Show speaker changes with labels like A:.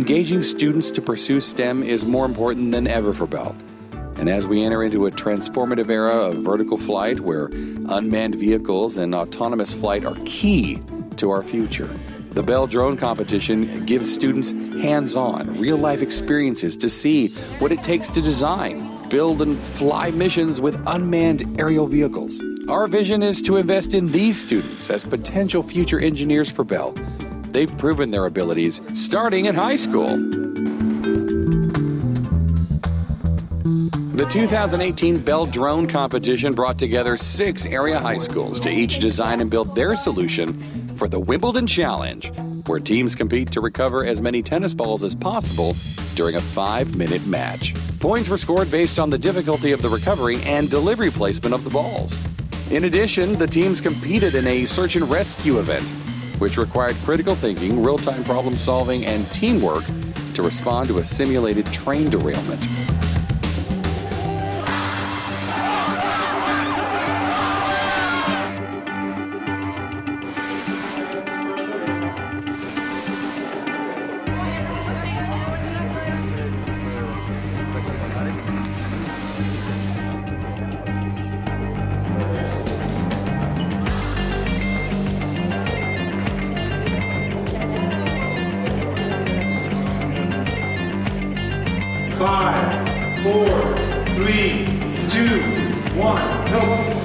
A: engaging students to pursue STEM is more important than ever for BEL. And as we enter into a transformative era of vertical flight where unmanned vehicles and autonomous flight are key to our future, the BEL Drone Competition gives students hands-on, real-life experiences to see what it takes to design, build, and fly missions with unmanned aerial vehicles. Our vision is to invest in these students as potential future engineers for BEL. They've proven their abilities starting in high school. The 2018 BEL Drone Competition brought together 6 area high schools to each design and build their solution for the Wimbledon Challenge, where teams compete to recover as many tennis balls as possible during a 5-minute match. Points were scored based on the difficulty of the recovery and delivery placement of the balls. In addition, the teams competed in a search and rescue event, which required critical thinking, real-time problem solving, and teamwork to respond to a simulated train derailment.
B: Five, 4, 3, 2, 1, go!